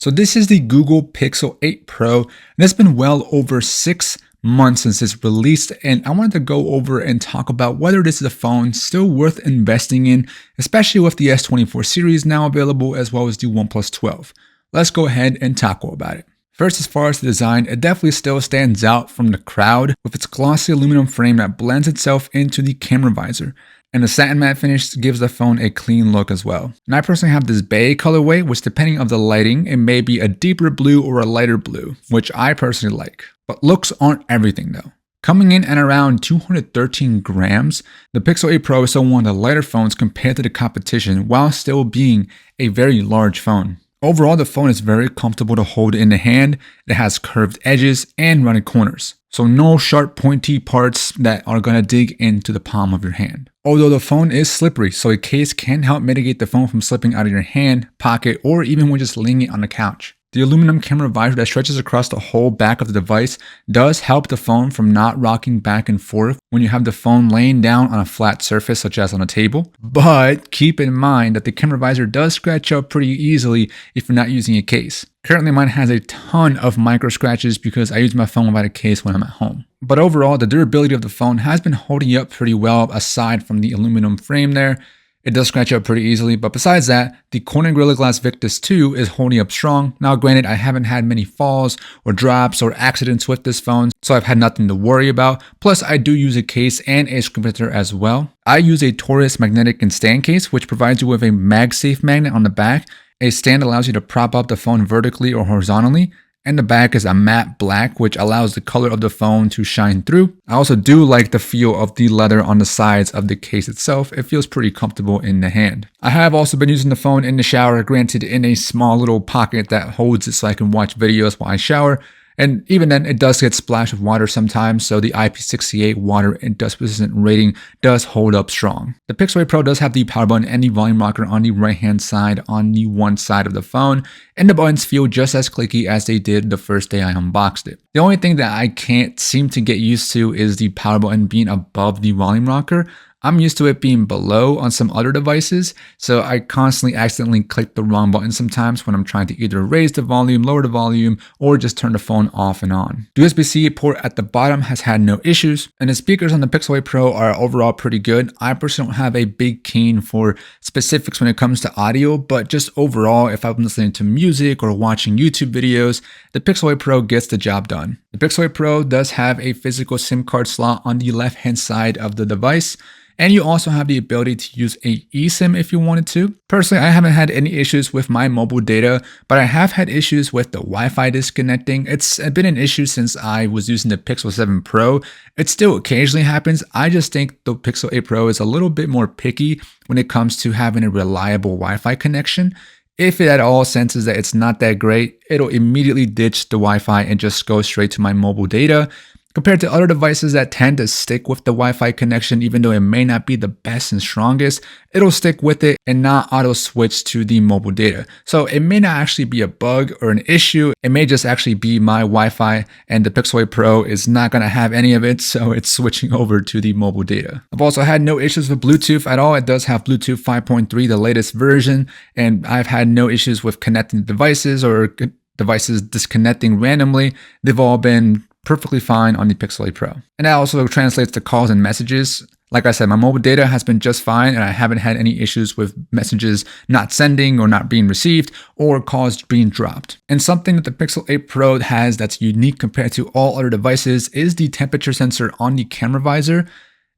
So this is the Google Pixel 8 Pro, and it's been well over 6 months since it's released, and I wanted to go over and talk about whether this is a phone still worth investing in, especially with the S24 series now available as well as the OnePlus 12. Let's go ahead and talk about it. First, as far as the design, it definitely still stands out from the crowd with its glossy aluminum frame that blends itself into the camera visor. And the satin matte finish gives the phone a clean look as well. And I personally have this beige colorway, which depending on the lighting, it may be a deeper blue or a lighter blue, which I personally like. But looks aren't everything though. Coming in at around 213 grams, the Pixel 8 Pro is still one of the lighter phones compared to the competition while still being a very large phone. Overall, the phone is very comfortable to hold in the hand. It has curved edges and rounded corners. So no sharp pointy parts that are going to dig into the palm of your hand. Although the phone is slippery, so a case can help mitigate the phone from slipping out of your hand, pocket, or even when just laying it on the couch. The aluminum camera visor that stretches across the whole back of the device does help the phone from not rocking back and forth when you have the phone laying down on a flat surface such as on a table. But keep in mind that the camera visor does scratch up pretty easily if you're not using a case. Currently mine has a ton of micro scratches because I use my phone without a case when I'm at home. But overall, the durability of the phone has been holding up pretty well aside from the aluminum frame there. It does scratch up pretty easily, but besides that, the Corning Gorilla Glass Victus 2 is holding up strong. Now granted, I haven't had many falls or drops or accidents with this phone, so I've had nothing to worry about. Plus, I do use a case and a screen protector as well. I use a Taurus magnetic and stand case, which provides you with a MagSafe magnet on the back. A stand allows you to prop up the phone vertically or horizontally. And the back is a matte black, which allows the color of the phone to shine through. I also do like the feel of the leather on the sides of the case itself. It feels pretty comfortable in the hand. I have also been using the phone in the shower, granted in a small little pocket that holds it so I can watch videos while I shower. And even then, it does get splashed with water sometimes, so the IP68 water and dust resistant rating does hold up strong. The Pixel 8 Pro does have the power button and the volume rocker on the right hand side on the one side of the phone, and the buttons feel just as clicky as they did the first day I unboxed it. The only thing that I can't seem to get used to is the power button being above the volume rocker. I'm used to it being below on some other devices, so I constantly accidentally click the wrong button sometimes when I'm trying to either raise the volume, lower the volume, or just turn the phone off and on. The USB-C port at the bottom has had no issues, and the speakers on the Pixel 8 Pro are overall pretty good. I personally don't have a big keen for specifics when it comes to audio, but just overall, if I'm listening to music or watching YouTube videos, the Pixel 8 Pro gets the job done. The Pixel 8 Pro does have a physical SIM card slot on the left-hand side of the device, and you also have the ability to use a eSIM if you wanted to. Personally, I haven't had any issues with my mobile data, but I have had issues with the Wi-Fi disconnecting. It's been an issue since I was using the Pixel 7 Pro. It still occasionally happens. I just think the Pixel 8 Pro is a little bit more picky when it comes to having a reliable Wi-Fi connection. If it at all senses that it's not that great, it'll immediately ditch the Wi-Fi and just go straight to my mobile data. Compared to other devices that tend to stick with the Wi-Fi connection, even though it may not be the best and strongest, it'll stick with it and not auto switch to the mobile data. So it may not actually be a bug or an issue. It may just actually be my Wi-Fi, and the Pixel 8 Pro is not going to have any of it, so it's switching over to the mobile data. I've also had no issues with Bluetooth at all. It does have Bluetooth 5.3, the latest version, and I've had no issues with connecting devices or devices disconnecting randomly. They've all been perfectly fine on the Pixel 8 Pro. And that also translates to calls and messages. Like I said, my mobile data has been just fine, and I haven't had any issues with messages not sending or not being received or calls being dropped. And something that the Pixel 8 Pro has that's unique compared to all other devices is the temperature sensor on the camera visor.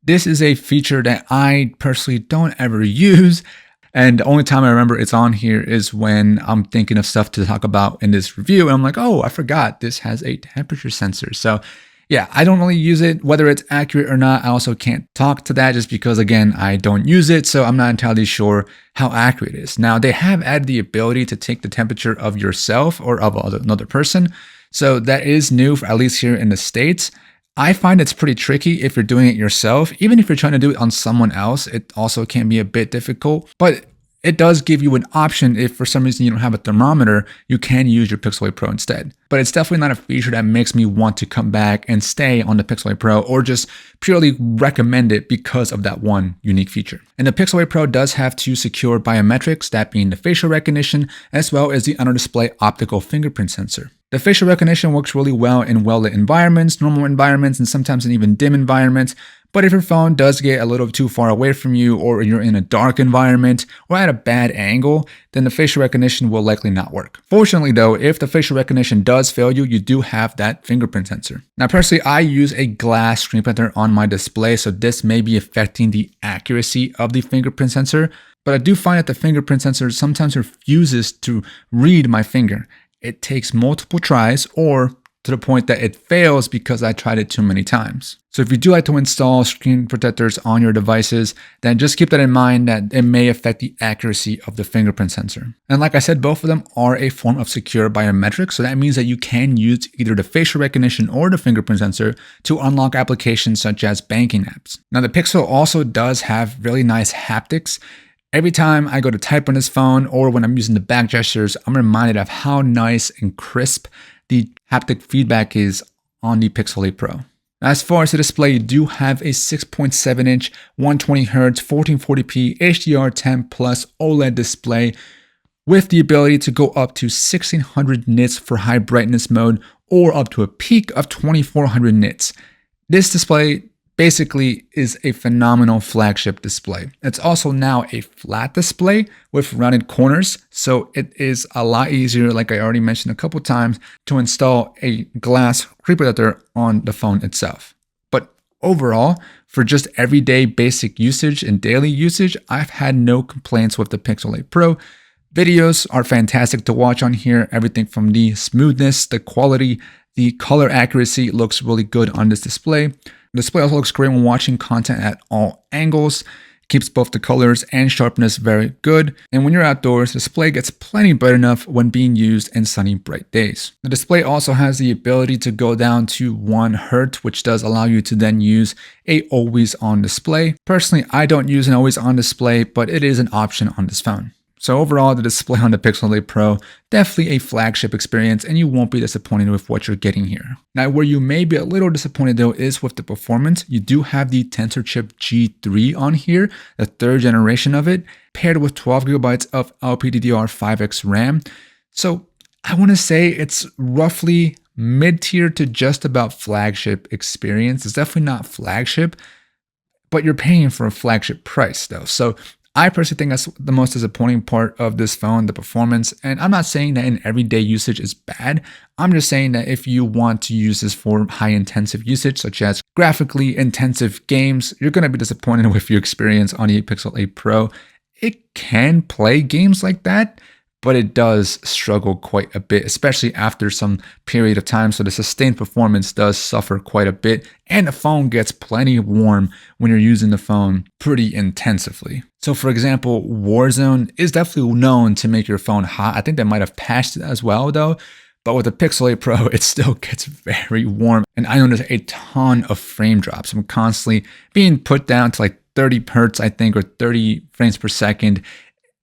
This is a feature that I personally don't ever use. And the only time I remember it's on here is when I'm thinking of stuff to talk about in this review. And I'm like, oh, I forgot this has a temperature sensor. So yeah, I don't really use it, whether it's accurate or not. I also can't talk to that just because, again, I don't use it. So I'm not entirely sure how accurate it is. Now, they have added the ability to take the temperature of yourself or of another person. So that is new, at least here in the States. I find it's pretty tricky if you're doing it yourself. Even if you're trying to do it on someone else, it also can be a bit difficult. But It does give you an option if for some reason you don't have a thermometer, you can use your Pixel 8 Pro instead. But it's definitely not a feature that makes me want to come back and stay on the Pixel 8 Pro or just purely recommend it because of that one unique feature. And the Pixel 8 Pro does have two secure biometrics, that being the facial recognition as well as the under-display optical fingerprint sensor. The facial recognition works really well in well-lit environments, normal environments, and sometimes in even dim environments. But if your phone does get a little too far away from you, or you're in a dark environment or at a bad angle, then the facial recognition will likely not work. Fortunately though, if the facial recognition does fail you, you do have that fingerprint sensor. Now personally, I use a glass screen protector on my display, so this may be affecting the accuracy of the fingerprint sensor. But I do find that the fingerprint sensor sometimes refuses to read my finger. It takes multiple tries, or to the point that it fails because I tried it too many times. So if you do like to install screen protectors on your devices, then just keep that in mind that it may affect the accuracy of the fingerprint sensor. And like I said, both of them are a form of secure biometrics. So that means that you can use either the facial recognition or the fingerprint sensor to unlock applications such as banking apps. Now the Pixel also does have really nice haptics. Every time I go to type on this phone or when I'm using the back gestures, I'm reminded of how nice and crisp the haptic feedback is on the Pixel 8 Pro. As far as the display, you do have a 6.7-inch 120Hz 1440p HDR10 Plus OLED display with the ability to go up to 1600 nits for high brightness mode or up to a peak of 2400 nits. This display basically is a phenomenal flagship display. It's also now a flat display with rounded corners, so it is a lot easier, like I already mentioned a couple times, to install a glass screen protector on the phone itself. But overall, for just everyday basic usage and daily usage, I've had no complaints with the Pixel 8 Pro. Videos are fantastic to watch on here. Everything from the smoothness, the quality, the color accuracy looks really good on this display. The display also looks great when watching content at all angles. Keeps both the colors and sharpness very good. And when you're outdoors, the display gets plenty bright enough when being used in sunny, bright days. The display also has the ability to go down to 1 Hz, which does allow you to then use a always on display. Personally, I don't use an always on display, but it is an option on this phone. So overall, the display on the Pixel 8 Pro, definitely a flagship experience, and you won't be disappointed with what you're getting here. Now, where you may be a little disappointed though is with the performance. You do have the Tensor Chip G3 on here, the 3rd generation of it, paired with 12 GB of LPDDR5X RAM. So I want to say it's roughly mid-tier to just about flagship experience. It's definitely not flagship, but you're paying for a flagship price though. So I personally think that's the most disappointing part of this phone, the performance. And I'm not saying that in everyday usage is bad. I'm just saying that if you want to use this for high intensive usage, such as graphically intensive games, you're going to be disappointed with your experience on the Pixel 8 Pro. It can play games like that, but it does struggle quite a bit, especially after some period of time. So the sustained performance does suffer quite a bit, and the phone gets plenty warm when you're using the phone pretty intensively. So for example, Warzone is definitely known to make your phone hot. I think they might have patched it as well though. But with the Pixel 8 Pro, it still gets very warm. And I notice a ton of frame drops. I'm constantly being put down to like 30 Hertz, I think, or 30 frames per second.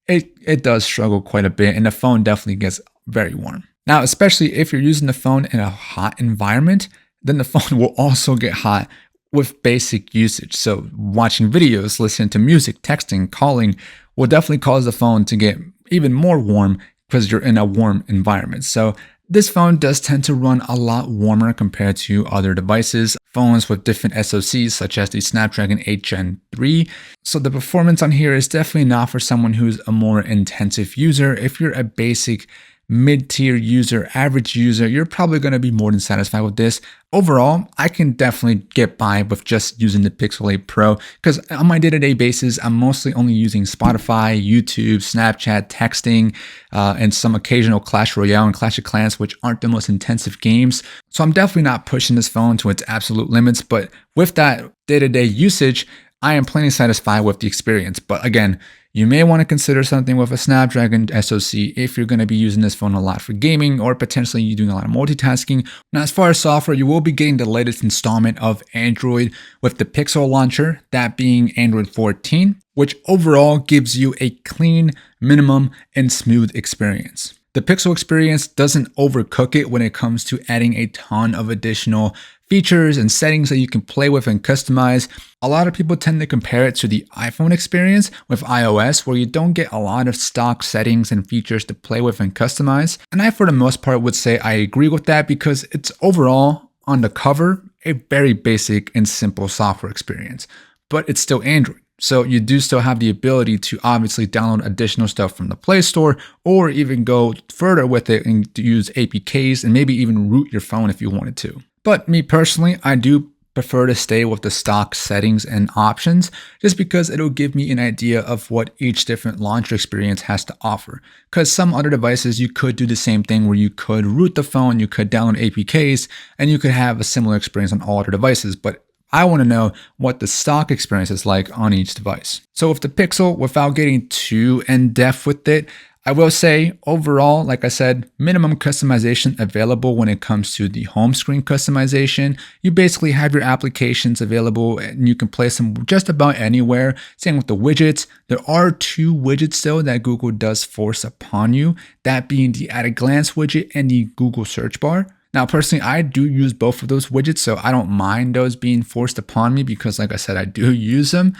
It does struggle quite a bit, and the phone definitely gets very warm. Now, especially if you're using the phone in a hot environment, then the phone will also get hot with basic usage. So watching videos, listening to music, texting, calling will definitely cause the phone to get even more warm because you're in a warm environment. So this phone does tend to run a lot warmer compared to other devices, phones with different SoCs such as the Snapdragon 8 Gen 3. So the performance on here is definitely not for someone who's a more intensive user. If you're a basic mid-tier user, average user, you're probably going to be more than satisfied with this. Overall, I can definitely get by with just using the Pixel 8 Pro because on my day-to-day basis, I'm mostly only using Spotify, YouTube, Snapchat, texting, and some occasional Clash Royale and Clash of Clans, which aren't the most intensive games. So I'm definitely not pushing this phone to its absolute limits, but with that day-to-day usage, I am plenty satisfied with the experience. But again, you may want to consider something with a Snapdragon SoC if you're going to be using this phone a lot for gaming or potentially you're doing a lot of multitasking. Now, as far as software, you will be getting the latest installment of Android with the Pixel launcher, that being Android 14, which overall gives you a clean, minimum, and smooth experience. The Pixel experience doesn't overcook it when it comes to adding a ton of additional features and settings that you can play with and customize. A lot of people tend to compare it to the iPhone experience with iOS, where you don't get a lot of stock settings and features to play with and customize. And I, for the most part, would say I agree with that because it's overall, on the cover, a very basic and simple software experience, but it's still Android. So you do still have the ability to obviously download additional stuff from the Play Store or even go further with it and use APKs and maybe even root your phone if you wanted to. But me personally, I do prefer to stay with the stock settings and options just because it'll give me an idea of what each different launcher experience has to offer. Because some other devices, you could do the same thing where you could root the phone, you could download APKs, and you could have a similar experience on all other devices. But I want to know what the stock experience is like on each device. So with the Pixel, without getting too in-depth with it, I will say overall, like I said, minimum customization available when it comes to the home screen customization. You basically have your applications available and you can place them just about anywhere. Same with the widgets. There are 2 widgets though that Google does force upon you, that being the at a glance widget and the Google search bar. Now, personally, I do use both of those widgets, so I don't mind those being forced upon me because, like I said, I do use them.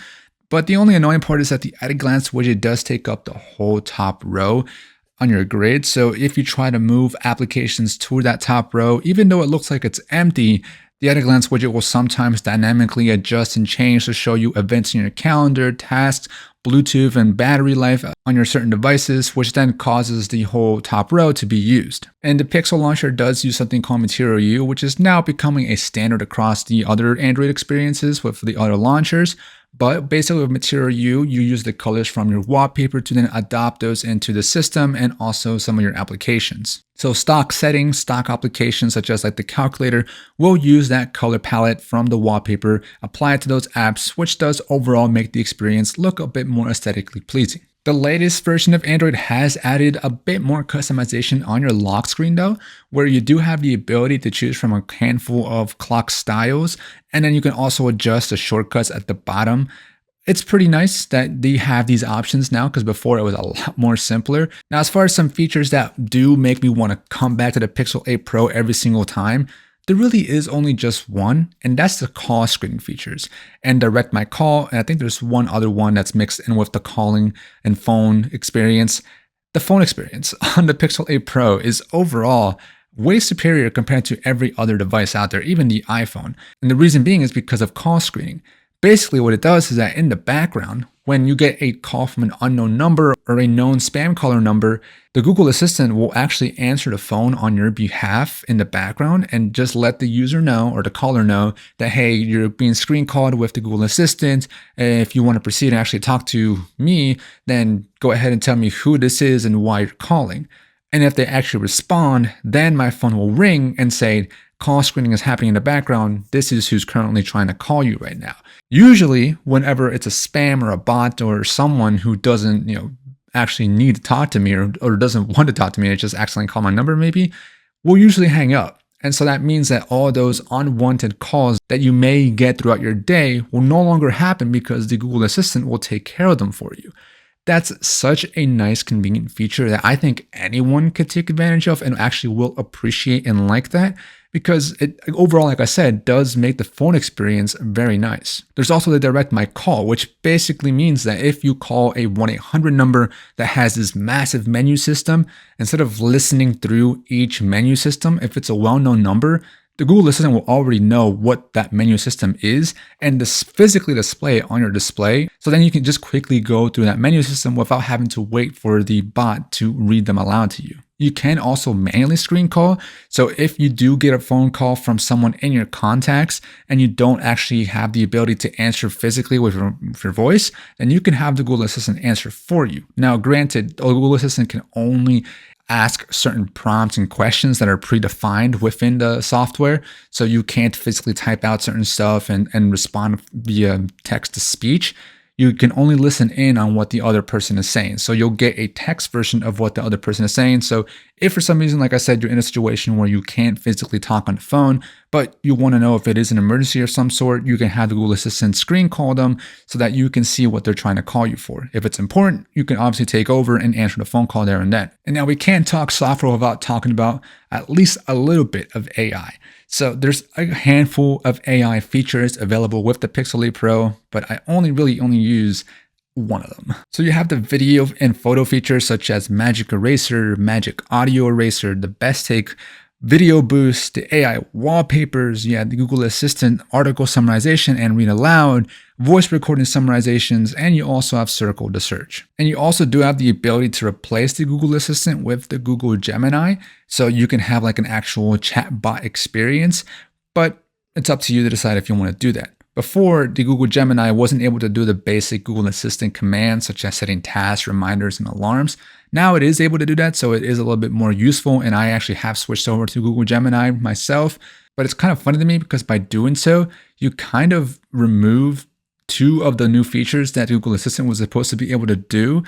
But the only annoying part is that the at-a-glance widget does take up the whole top row on your grid. So if you try to move applications to that top row, even though it looks like it's empty, the at-a-glance widget will sometimes dynamically adjust and change to show you events in your calendar, tasks, Bluetooth, and battery life on your certain devices, which then causes the whole top row to be used. And the Pixel launcher does use something called Material U, which is now becoming a standard across the other Android experiences with the other launchers. But basically with Material U, you use the colors from your wallpaper to then adopt those into the system and also some of your applications. So stock settings, stock applications such as like the calculator will use that color palette from the wallpaper, apply it to those apps, which does overall make the experience look a bit more aesthetically pleasing. The latest version of Android has added a bit more customization on your lock screen though, where you do have the ability to choose from a handful of clock styles, and then you can also adjust the shortcuts at the bottom. It's pretty nice that they have these options now because before it was a lot more simpler. Now, as far as some features that do make me want to come back to the Pixel 8 Pro every single time, there really is only just one, and that's the call screening features and direct my call. And I think there's one other one that's mixed in with the calling and phone experience. The phone experience on the Pixel 8 Pro is overall way superior compared to every other device out there, even the iPhone. And the reason being is because of call screening. Basically, what it does is that in the background, when you get a call from an unknown number or a known spam caller number, the Google Assistant will actually answer the phone on your behalf in the background and just let the user know or the caller know that, hey, you're being screen called with the Google Assistant. If you want to proceed and actually talk to me, then go ahead and tell me who this is and why you're calling. And if they actually respond, then my phone will ring and say, call screening is happening in the background. This is who's currently trying to call you right now. Usually, whenever it's a spam or a bot or someone who doesn't, actually need to talk to me or doesn't want to talk to me, it just accidentally call my number maybe, we'll usually hang up. And so that means that all those unwanted calls that you may get throughout your day will no longer happen because the Google Assistant will take care of them for you. That's such a nice, convenient feature that I think anyone could take advantage of and actually will appreciate and like that because it overall, like I said, does make the phone experience very nice. There's also the direct my call, which basically means that if you call a 1-800 number that has this massive menu system, instead of listening through each menu system, if it's a well-known number, the Google Assistant will already know what that menu system is and physically display it on your display. So then you can just quickly go through that menu system without having to wait for the bot to read them aloud to you. You can also manually screen call. So if you do get a phone call from someone in your contacts and you don't actually have the ability to answer physically with your voice, then you can have the Google Assistant answer for you. Now, granted, the Google Assistant can only ask certain prompts and questions that are predefined within the software. So you can't physically type out certain stuff and respond via text to speech. you can only listen in on what the other person is saying. So you'll get a text version of what the other person is saying. So if for some reason, like I said, you're in a situation where you can't physically talk on the phone, but you want to know if it is an emergency of some sort, you can have the Google Assistant screen call them so that you can see what they're trying to call you for. If it's important, you can obviously take over and answer the phone call there and then. And now we can't talk software without talking about at least a little bit of AI. So there's a handful of AI features available with the Pixel 8 Pro, but I only use one of them. So you have the video and photo features such as Magic Eraser, Magic Audio Eraser, the Best Take, Video Boost, the AI wallpapers, you have the Google Assistant article summarization and read aloud, voice recording summarizations, and you also have Circle to Search. And you also do have the ability to replace the Google Assistant with the Google Gemini, so you can have like an actual chatbot experience, but it's up to you to decide if you want to do that. Before, the Google Gemini wasn't able to do the basic Google Assistant commands such as setting tasks, reminders, and alarms. Now it is able to do that, so it is a little bit more useful, and I actually have switched over to Google Gemini myself. But it's kind of funny to me because by doing so, you kind of remove two of the new features that Google Assistant was supposed to be able to do.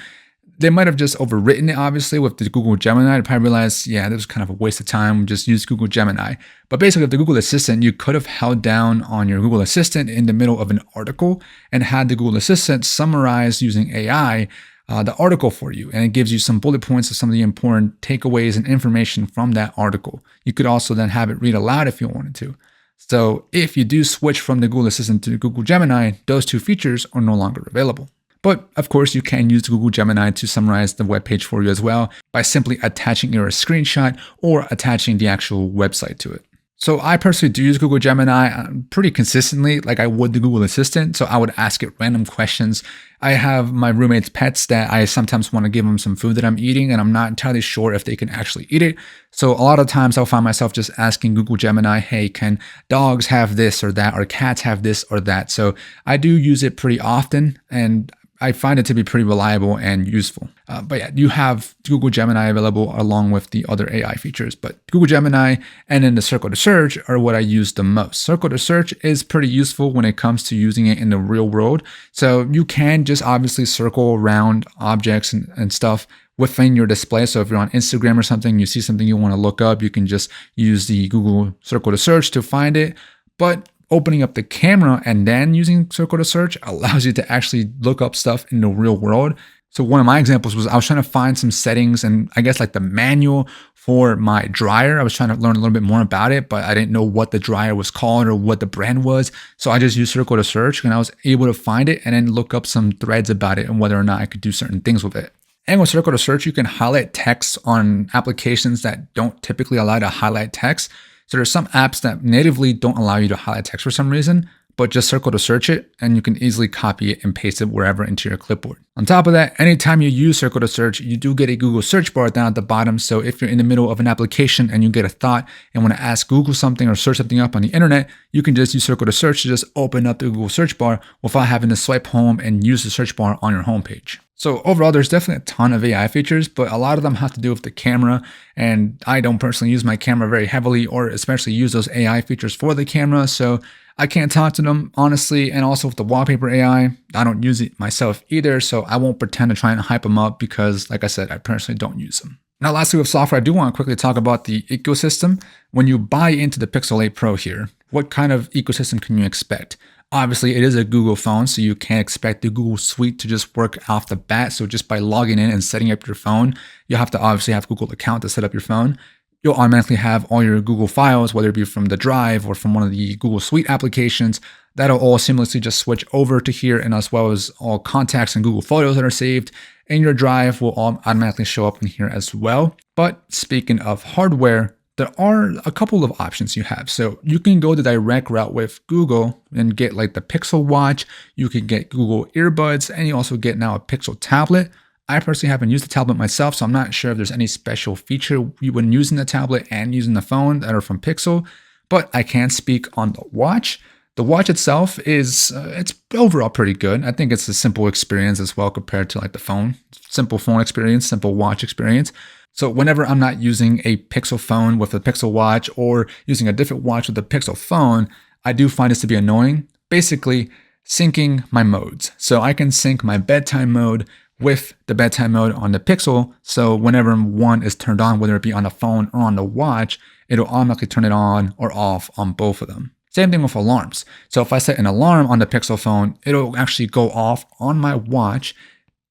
They might have just overwritten it, obviously, with the Google Gemini. They probably realized, yeah, that was kind of a waste of time. Just use Google Gemini. But basically, with the Google Assistant, you could have held down on your Google Assistant in the middle of an article and had the Google Assistant summarize using AI the article for you. And it gives you some bullet points of some of the important takeaways and information from that article. You could also then have it read aloud if you wanted to. So if you do switch from the Google Assistant to the Google Gemini, those two features are no longer available. But of course, you can use Google Gemini to summarize the web page for you as well by simply attaching either a screenshot or attaching the actual website to it. So I personally do use Google Gemini pretty consistently, like I would the Google Assistant. So I would ask it random questions. I have my roommate's pets that I sometimes want to give them some food that I'm eating, and I'm not entirely sure if they can actually eat it. So a lot of times I'll find myself just asking Google Gemini, hey, can dogs have this or that, or cats have this or that? So I do use it pretty often, and I find it to be pretty reliable and useful. But yeah, you have Google Gemini available along with the other AI features. But Google Gemini and then the Circle to Search are what I use the most. Circle to Search is pretty useful when it comes to using it in the real world. So you can just obviously circle around objects and stuff within your display. So if you're on Instagram or something, you see something you want to look up, you can just use the Google Circle to Search to find it. But opening up the camera and then using Circle to Search allows you to actually look up stuff in the real world. So one of my examples was I was trying to find some settings and I guess like the manual for my dryer. I was trying to learn a little bit more about it, but I didn't know what the dryer was called or what the brand was. So I just used Circle to Search and I was able to find it and then look up some threads about it and whether or not I could do certain things with it. And with Circle to Search, you can highlight text on applications that don't typically allow you to highlight text. So there's some apps that natively don't allow you to highlight text for some reason, but just Circle to Search it and you can easily copy it and paste it wherever into your clipboard. On top of that, anytime you use Circle to Search, you do get a Google search bar down at the bottom. So if you're in the middle of an application and you get a thought and want to ask Google something or search something up on the internet, you can just use Circle to Search to just open up the Google search bar without having to swipe home and use the search bar on your homepage. So overall, there's definitely a ton of AI features, but a lot of them have to do with the camera. And I don't personally use my camera very heavily or especially use those AI features for the camera. So I can't talk to them honestly. And also with the wallpaper AI, I don't use it myself either. So I won't pretend to try and hype them up because like I said, I personally don't use them. Now, lastly with software, I do want to quickly talk about the ecosystem. When you buy into the Pixel 8 Pro here, what kind of ecosystem can you expect? Obviously, it is a Google phone, so you can't expect the Google Suite to just work off the bat. So just by logging in and setting up your phone, you have to obviously have a Google account to set up your phone. You'll automatically have all your Google files, whether it be from the Drive or from one of the Google Suite applications. That'll all seamlessly just switch over to here, and as well as all contacts and Google Photos that are saved in your Drive will all automatically show up in here as well. But speaking of hardware, there are a couple of options you have. So you can go the direct route with Google and get like the Pixel Watch. You can get Google earbuds, and you also get now a Pixel tablet. I personally haven't used the tablet myself, so I'm not sure if there's any special feature when using the tablet and using the phone that are from Pixel, but I can speak on the watch. The watch itself is, it's overall pretty good. I think it's a simple experience as well compared to like the phone. Simple phone experience, simple watch experience. So whenever I'm not using a Pixel phone with a Pixel Watch or using a different watch with a Pixel phone, I do find this to be annoying. Basically, syncing my modes. So I can sync my bedtime mode with the bedtime mode on the Pixel. So whenever one is turned on, whether it be on the phone or on the watch, it'll automatically turn it on or off on both of them. Same thing with alarms. So if I set an alarm on the Pixel phone, it'll actually go off on my watch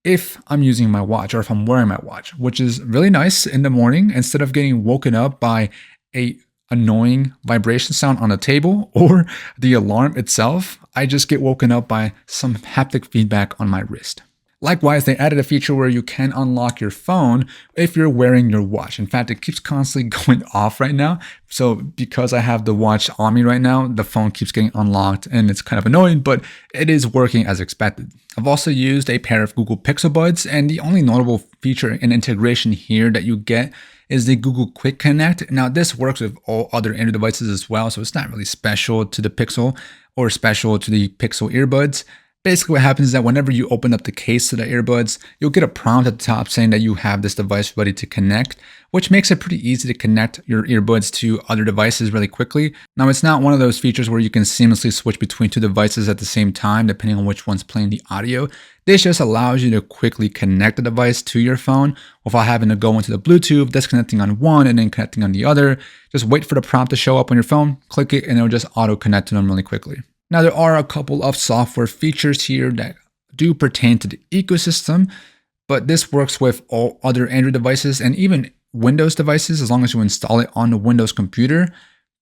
if I'm using my watch or if I'm wearing my watch, which is really nice in the morning. Instead of getting woken up by a annoying vibration sound on the table or the alarm itself, I just get woken up by some haptic feedback on my wrist. Likewise, they added a feature where you can unlock your phone if you're wearing your watch. In fact, it keeps constantly going off right now. So because I have the watch on me right now, the phone keeps getting unlocked and it's kind of annoying, but it is working as expected. I've also used a pair of Google Pixel Buds, and the only notable feature and integration here that you get is the Google Quick Connect. Now, this works with all other Android devices as well, so it's not really special to the Pixel or special to the Pixel earbuds. Basically, what happens is that whenever you open up the case to the earbuds, you'll get a prompt at the top saying that you have this device ready to connect, which makes it pretty easy to connect your earbuds to other devices really quickly. Now, it's not one of those features where you can seamlessly switch between two devices at the same time, depending on which one's playing the audio. This just allows you to quickly connect the device to your phone without having to go into the Bluetooth, disconnecting on one and then connecting on the other. Just wait for the prompt to show up on your phone, click it, and it'll just auto connect to them really quickly. Now, there are a couple of software features here that do pertain to the ecosystem, but this works with all other Android devices and even Windows devices as long as you install it on the Windows computer.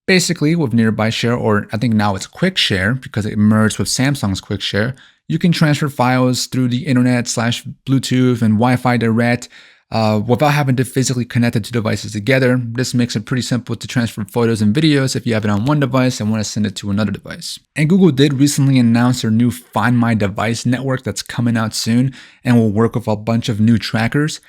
Basically, with Nearby Share, or I think now it's Quick Share because it merged with Samsung's Quick Share, you can transfer files through the internet / Bluetooth and Wi-Fi direct without having to physically connect the two devices together. This makes it pretty simple to transfer photos and videos if you have it on one device and want to send it to another device. And Google did recently announce their new Find My Device network that's coming out soon and will work with a bunch of new trackers.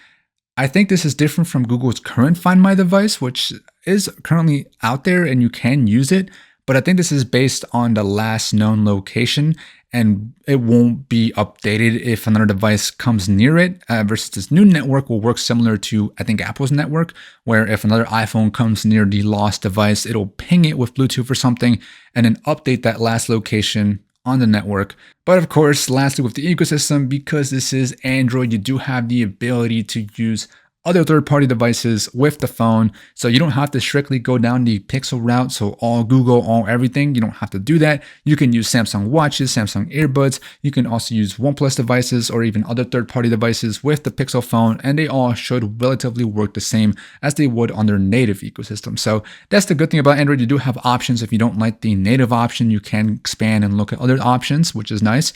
I think this is different from Google's current Find My Device, which is currently out there and you can use it, but I think this is based on the last known location and it won't be updated if another device comes near it, versus this new network will work similar to, I think, Apple's network, where if another iPhone comes near the lost device, it'll ping it with Bluetooth or something and then update that last location on the network. But of course, lastly with the ecosystem, because this is Android, you do have the ability to use other third-party devices with the phone. So you don't have to strictly go down the Pixel route. So all Google, all everything, you don't have to do that. You can use Samsung watches, Samsung earbuds. You can also use OnePlus devices or even other third-party devices with the Pixel phone. And they all should relatively work the same as they would on their native ecosystem. So that's the good thing about Android. You do have options. If you don't like the native option, you can expand and look at other options, which is nice.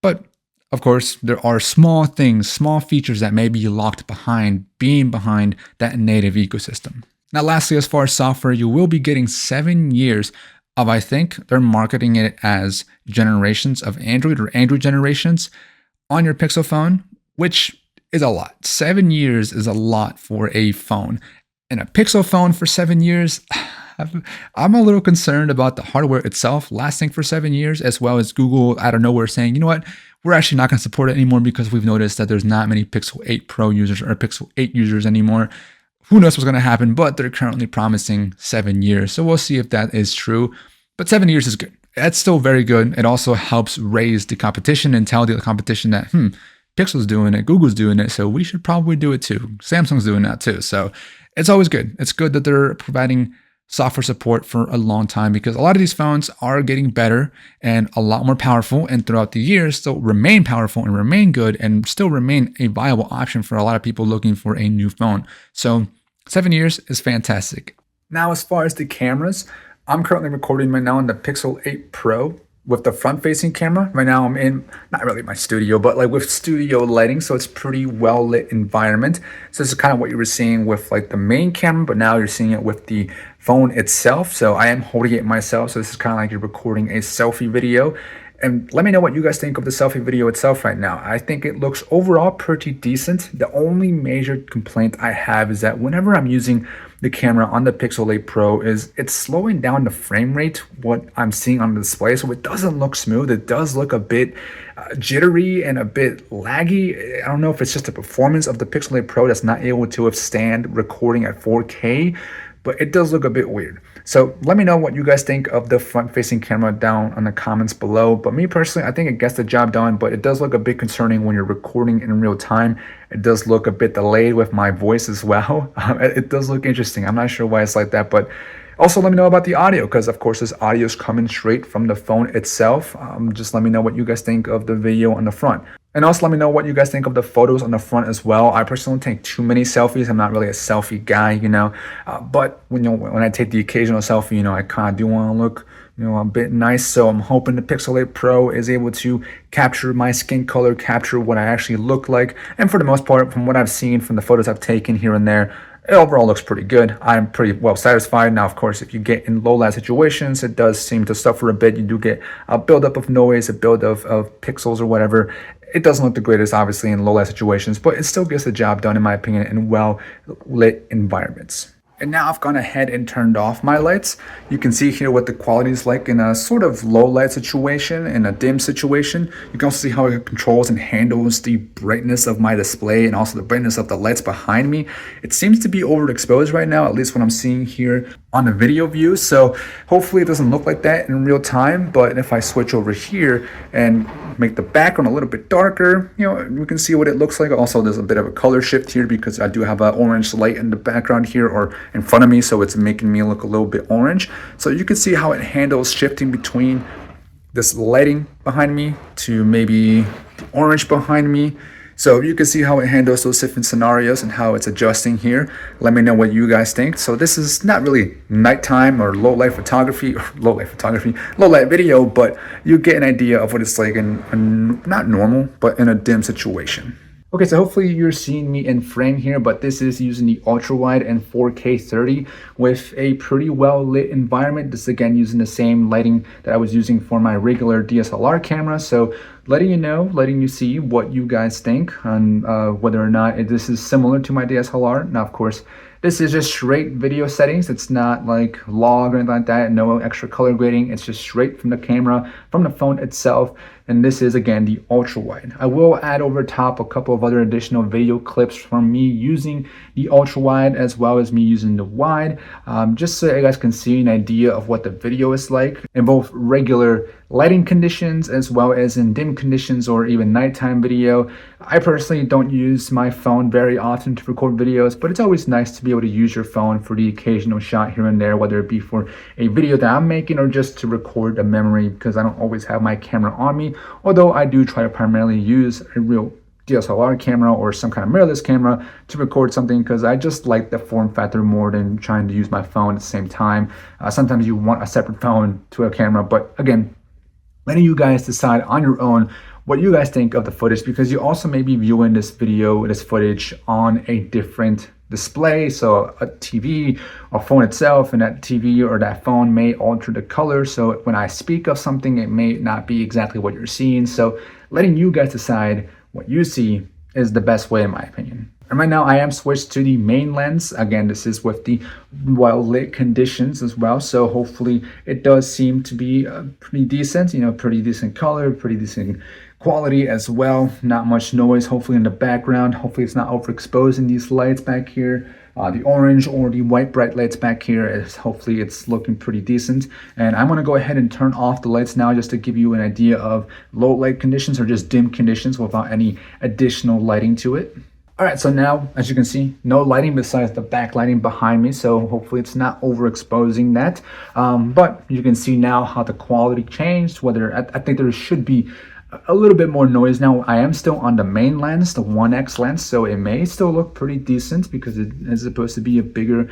But of course, there are small things, small features that may be locked behind being behind that native ecosystem. Now, lastly, as far as software, you will be getting 7 years of, I think they're marketing it as generations of Android or Android generations on your Pixel phone, which is a lot. 7 years is a lot for a phone. And a Pixel phone for 7 years, I'm a little concerned about the hardware itself lasting for 7 years, as well as Google out of nowhere saying, you know what, we're actually not going to support it anymore because we've noticed that there's not many Pixel 8 Pro users or Pixel 8 users anymore. Who knows what's going to happen, but they're currently promising 7 years. So we'll see if that is true. But 7 years is good. That's still very good. It also helps raise the competition and tell the competition that, Pixel's doing it, Google's doing it, so we should probably do it too. Samsung's doing that too. So it's always good. It's good that they're providing software support for a long time because a lot of these phones are getting better and a lot more powerful, and throughout the years still remain powerful and remain good and still remain a viable option for a lot of people looking for a new phone. So 7 years is fantastic. Now, as far as the cameras, I'm currently recording right now on the Pixel 8 Pro with the front-facing camera. Right now I'm in, not really my studio, but like with studio lighting, so it's pretty well-lit environment. So this is kind of what you were seeing with like the main camera, but now you're seeing it with the phone itself. So I am holding it myself, so this is kind of like you're recording a selfie video. And let me know what you guys think of the selfie video itself right now. I think it looks overall pretty decent. The only major complaint I have is that whenever I'm using the camera on the Pixel 8 Pro is it's slowing down the frame rate, what I'm seeing on the display. So it doesn't look smooth. It does look a bit jittery and a bit laggy. I don't know if it's just the performance of the Pixel 8 Pro that's not able to withstand recording at 4K. but it does look a bit weird. So let me know what you guys think of the front-facing camera down in the comments below. But me personally, I think it gets the job done, but it does look a bit concerning when you're recording in real time. It does look a bit delayed with my voice as well. It does look interesting. I'm not sure why it's like that, but also let me know about the audio, because of course this audio is coming straight from the phone itself. Just let me know what you guys think of the video on the front. And also let me know what you guys think of the photos on the front as well. I personally don't take too many selfies. I'm not really a selfie guy, but when I take the occasional selfie, I kind of do want to look a bit nice. So I'm hoping the Pixel 8 Pro is able to capture my skin color, capture what I actually look like. And for the most part, from what I've seen from the photos I've taken here and there, it overall looks pretty good. I'm pretty well satisfied. Now, of course, if you get in low light situations, it does seem to suffer a bit. You do get a buildup of noise, a buildup of pixels or whatever. It doesn't look the greatest, obviously, in low light situations, but it still gets the job done, in my opinion, in well lit environments. And now I've gone ahead and turned off my lights. You can see here what the quality is like in a sort of low light situation, in a dim situation. You can also see how it controls and handles the brightness of my display and also the brightness of the lights behind me. It seems to be overexposed right now, at least what I'm seeing here on the video view. So hopefully it doesn't look like that in real time. But if I switch over here and make the background a little bit darker, we can see what it looks like. Also, there's a bit of a color shift here because I do have an orange light in the background here, or in front of me, so it's making me look a little bit orange. So you can see how it handles shifting between this lighting behind me to maybe the orange behind me. So you can see how it handles those different scenarios and how it's adjusting here. Let me know what you guys think. So this is not really nighttime or low light photography, low light video, but you get an idea of what it's like in not normal, but in a dim situation. Okay, so hopefully you're seeing me in frame here, but this is using the ultra wide and 4K 30 with a pretty well lit environment. This is again using the same lighting that I was using for my regular DSLR camera. So letting you see what you guys think on whether or not this is similar to my DSLR. Now, of course, this is just straight video settings. It's not like log or anything like that. No extra color grading. It's just straight from the camera, from the phone itself. And this is, again, the ultra wide. I will add over top a couple of other additional video clips from me using the ultra wide as well as me using the wide, just so you guys can see an idea of what the video is like in both regular lighting conditions as well as in dim conditions or even nighttime video. I personally don't use my phone very often to record videos, but it's always nice to be able to use your phone for the occasional shot here and there, whether it be for a video that I'm making or just to record a memory, because I don't always have my camera on me. Although I do try to primarily use a real DSLR camera or some kind of mirrorless camera to record something, because I just like the form factor more than trying to use my phone at the same time. Sometimes you want a separate phone to a camera, but again, letting you guys decide on your own what you guys think of the footage, because you also may be viewing this footage on a different display, so a TV or phone itself, and that TV or that phone may alter the color. So when I speak of something, it may not be exactly what you're seeing. So letting you guys decide what you see is the best way, in my opinion. And right now I am switched to the main lens. Again, this is with the well lit conditions as well. So hopefully it does seem to be pretty decent, pretty decent color, pretty decent quality as well. Not much noise, hopefully, in the background. Hopefully it's not overexposing these lights back here. The orange or the white bright lights back here is hopefully it's looking pretty decent. And I'm going to go ahead and turn off the lights now just to give you an idea of low light conditions or just dim conditions without any additional lighting to it. All right, so now, as you can see, no lighting besides the backlighting behind me, so hopefully it's not overexposing that. But you can see now how the quality changed, whether I think there should be a little bit more noise. Now, I am still on the main lens, the 1X lens, so it may still look pretty decent because it is supposed to be a bigger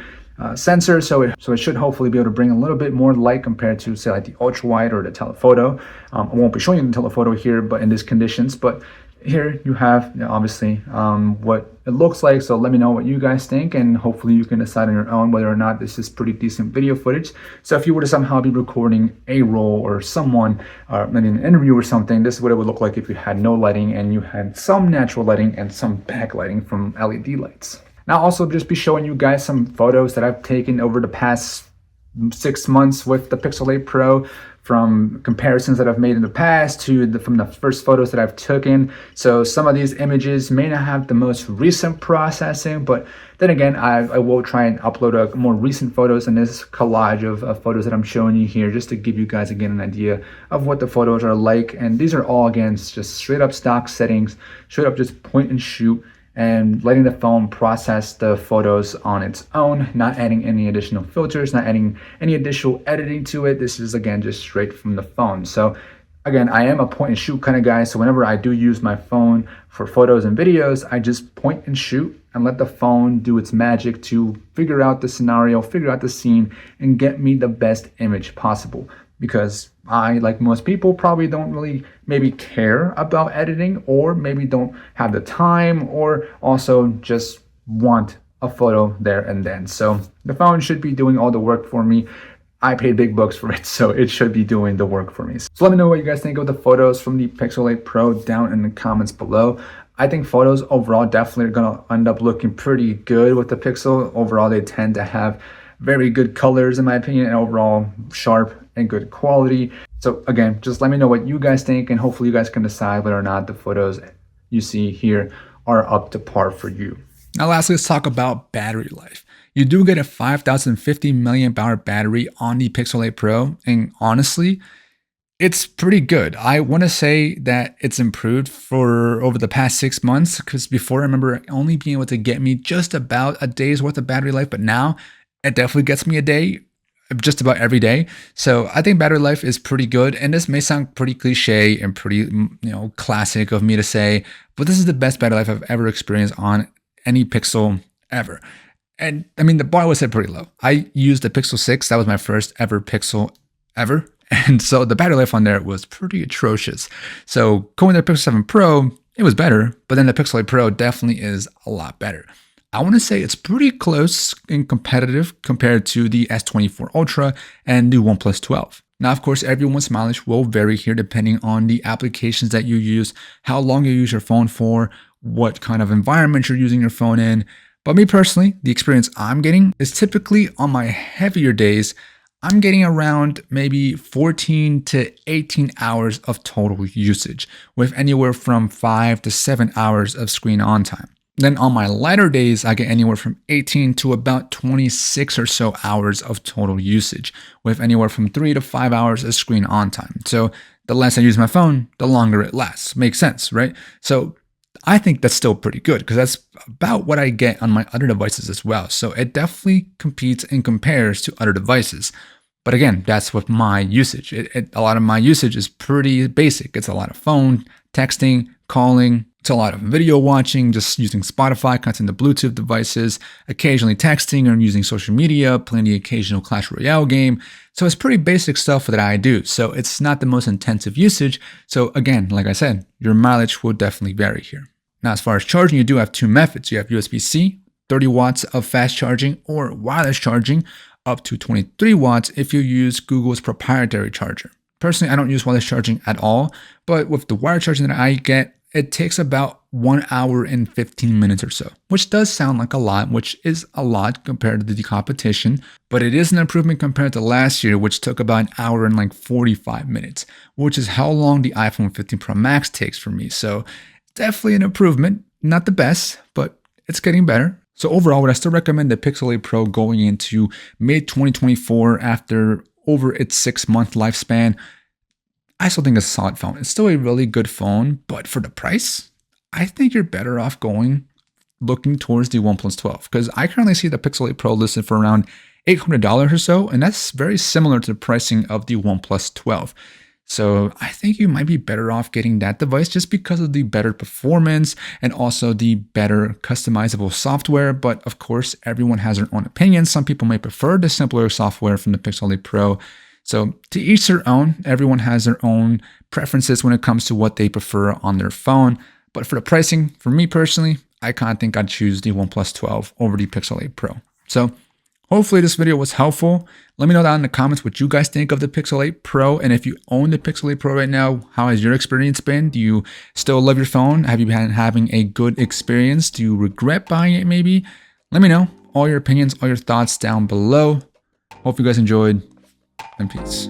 sensor, so it should hopefully be able to bring a little bit more light compared to, say, like the ultra wide or the telephoto. I won't be showing you the telephoto here, but in these conditions. But here you have obviously what it looks like. So let me know what you guys think, and hopefully you can decide on your own whether or not this is pretty decent video footage. So if you were to somehow be recording a role or someone in an interview or something, this is what it would look like if you had no lighting and you had some natural lighting and some backlighting from LED lights. Now, also just be showing you guys some photos that I've taken over the past 6 months with the Pixel 8 Pro from comparisons that I've made in the past to from the first photos that I've taken. So some of these images may not have the most recent processing, but then again, I will try and upload a more recent photos in this collage of photos that I'm showing you here, just to give you guys again an idea of what the photos are like. And these are all, again, just straight up stock settings, straight up just point and shoot, and letting the phone process the photos on its own, not adding any additional filters, not adding any additional editing to it. This is, again, just straight from the phone. So again, I am a point and shoot kind of guy. So whenever I do use my phone for photos and videos, I just point and shoot and let the phone do its magic to figure out the scenario, figure out the scene, and get me the best image possible. Because I, like most people, probably don't really maybe care about editing, or maybe don't have the time, or also just want a photo there and then. So the phone should be doing all the work for me. I paid big bucks for it, so it should be doing the work for me. So let me know what you guys think of the photos from the Pixel 8 Pro down in the comments below. I think photos overall definitely are going to end up looking pretty good with the Pixel. Overall, they tend to have very good colors in my opinion, and overall sharp and good quality. So again, just let me know what you guys think, and hopefully you guys can decide whether or not the photos you see here are up to par for you. Now lastly, let's talk about battery life. You do get a 5050 milliamp hour battery on the Pixel 8 Pro, and honestly, it's pretty good. I want to say that it's improved for over the past 6 months, because before I remember only being able to get me just about a day's worth of battery life, but now it definitely gets me a day just about every day. So I think battery life is pretty good, and this may sound pretty cliche and pretty classic of me to say, but this is the best battery life I've ever experienced on any Pixel ever. And I mean, the bar was set pretty low. I used the Pixel 6. That was my first ever Pixel ever. And so the battery life on there was pretty atrocious. So going to the Pixel 7 Pro, it was better, but then the Pixel 8 Pro definitely is a lot better. I want to say it's pretty close and competitive compared to the S24 Ultra and the OnePlus 12. Now, of course, everyone's mileage will vary here depending on the applications that you use, how long you use your phone for, what kind of environment you're using your phone in. But me personally, the experience I'm getting is typically on my heavier days, I'm getting around maybe 14 to 18 hours of total usage, with anywhere from 5 to 7 hours of screen on time. Then on my lighter days, I get anywhere from 18 to about 26 or so hours of total usage, with anywhere from 3 to 5 hours of screen on time. So the less I use my phone, the longer it lasts. Makes sense, right? So I think that's still pretty good, because that's about what I get on my other devices as well. So it definitely competes and compares to other devices. But again, that's with my usage. A lot of my usage is pretty basic. It's a lot of phone, texting, calling. It's a lot of video watching, just using Spotify, connecting to Bluetooth devices, occasionally texting or using social media, playing the occasional Clash Royale game. So it's pretty basic stuff that I do. So it's not the most intensive usage. So again, like I said, your mileage will definitely vary here. Now, as far as charging, you do have two methods. You have USB-C, 30 watts of fast charging, or wireless charging, up to 23 watts if you use Google's proprietary charger. Personally, I don't use wireless charging at all, but with the wire charging that I get, it takes about 1 hour and 15 minutes or so, which does sound like a lot, which is a lot compared to the competition, but it is an improvement compared to last year, which took about an hour and like 45 minutes, which is how long the iPhone 15 Pro Max takes for me. So definitely an improvement, not the best, but it's getting better. So overall, would I still recommend the Pixel 8 Pro going into mid-2024 after over its 6-month lifespan? I still think it's a solid phone. It's still a really good phone, but for the price, I think you're better off looking towards the OnePlus 12, because I currently see the Pixel 8 Pro listed for around $800 or so, and that's very similar to the pricing of the OnePlus 12. So I think you might be better off getting that device just because of the better performance and also the better customizable software. But of course, everyone has their own opinions. Some people may prefer the simpler software from the Pixel 8 Pro. So to each their own, everyone has their own preferences when it comes to what they prefer on their phone. But for the pricing, for me personally, I kind of think I'd choose the OnePlus 12 over the Pixel 8 Pro. So hopefully this video was helpful. Let me know down in the comments what you guys think of the Pixel 8 Pro. And if you own the Pixel 8 Pro right now, how has your experience been? Do you still love your phone? Have you been having a good experience? Do you regret buying it maybe? Let me know all your opinions, all your thoughts down below. Hope you guys enjoyed, and peace.